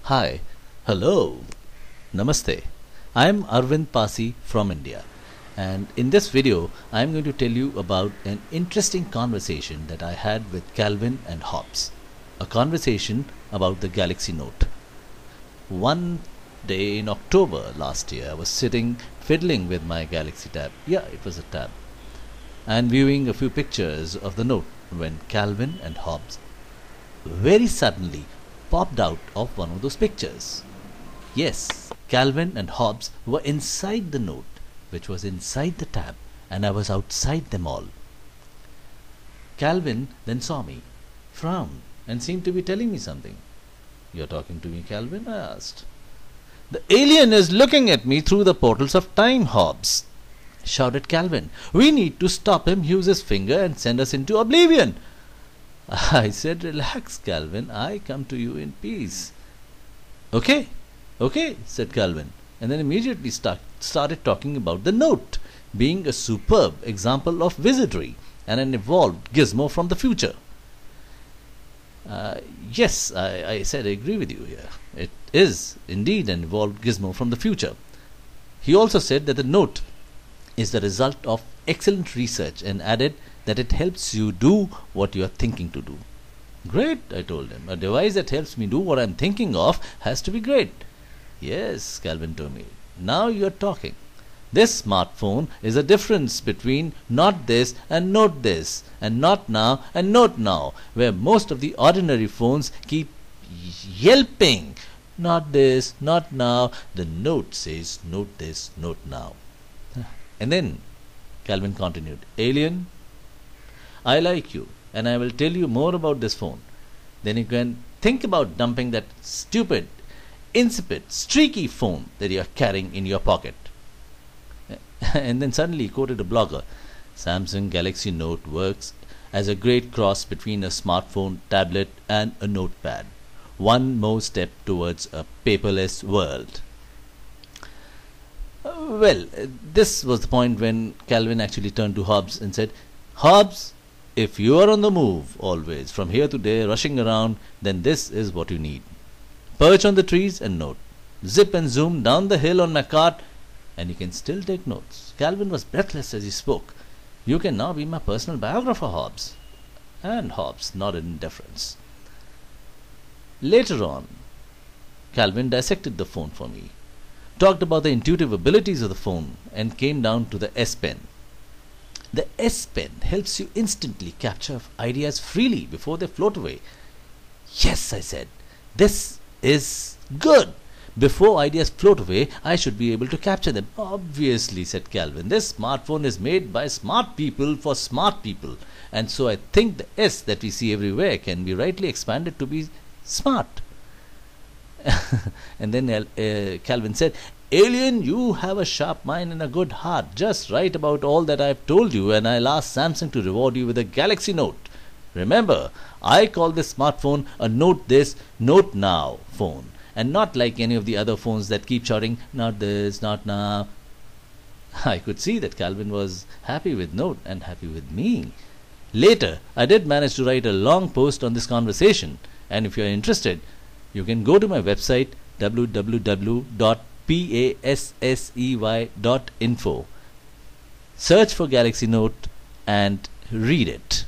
Hi, hello, namaste. I am Arvind Pasi from India, and in this video I am going to tell you about an interesting conversation that I had with Calvin and Hobbes, a conversation about the Galaxy Note. One day in October last year I was sitting fiddling with my Galaxy tab, it was a tab, and viewing a few pictures of the Note when Calvin and Hobbes very suddenly popped out of one of those pictures. Yes, Calvin and Hobbes were inside the Note, which was inside the tab, and I was outside them all. Calvin then saw me, frowned, and seemed to be telling me something. "You're talking to me, Calvin?" I asked. "The alien is looking at me through the portals of time, Hobbes," shouted Calvin. "We need to stop him, use his finger, and send us into oblivion." I said, "Relax, Calvin, I come to you in peace." Okay, said Calvin, and then immediately started talking about the Note being a superb example of wizardry and an evolved gizmo from the future. Yes, I said, I agree with you here. It is indeed an evolved gizmo from the future. He also said that the Note is the result of excellent research and added that it helps you do what you are thinking to do. Great, I told him. A device that helps me do what I am thinking of has to be great. Yes, Calvin told me. Now you are talking. This smartphone is a difference between not this and note this, and not now and note now, where most of the ordinary phones keep yelping. Not this, not now. The Note says note this, note now. And then Calvin continued, "Alien, I like you, and I will tell you more about this phone. Then you can think about dumping that stupid, insipid, streaky phone that you are carrying in your pocket." And then suddenly he quoted a blogger. "Samsung Galaxy Note works as a great cross between a smartphone, tablet, and a notepad. One more step towards a paperless world." Well, this was the point when Calvin actually turned to Hobbes and said, "Hobbes, if you are on the move always, from here to there, rushing around, then this is what you need. Perch on the trees and note. Zip and zoom down the hill on my cart, and you can still take notes." Calvin was breathless as he spoke. "You can now be my personal biographer, Hobbes." And Hobbes nodded in deference. Later on, Calvin dissected the phone for me, talked about the intuitive abilities of the phone, and came down to the S Pen. The S Pen helps you instantly capture ideas freely before they float away. "Yes," I said, "this is good. Before ideas float away, I should be able to capture them." "Obviously," said Calvin, "this smartphone is made by smart people for smart people, and so I think the S that we see everywhere can be rightly expanded to be smart." And then Calvin said, "Alien, you have a sharp mind and a good heart. Just write about all that I have told you, and I'll ask Samsung to reward you with a Galaxy Note. Remember, I call this smartphone a Note This, Note Now phone, and not like any of the other phones that keep shouting, not this, not now." I could see that Calvin was happy with Note and happy with me. Later, I did manage to write a long post on this conversation, and if you are interested, you can go to my website www.passey.info, search for Galaxy Note and read it.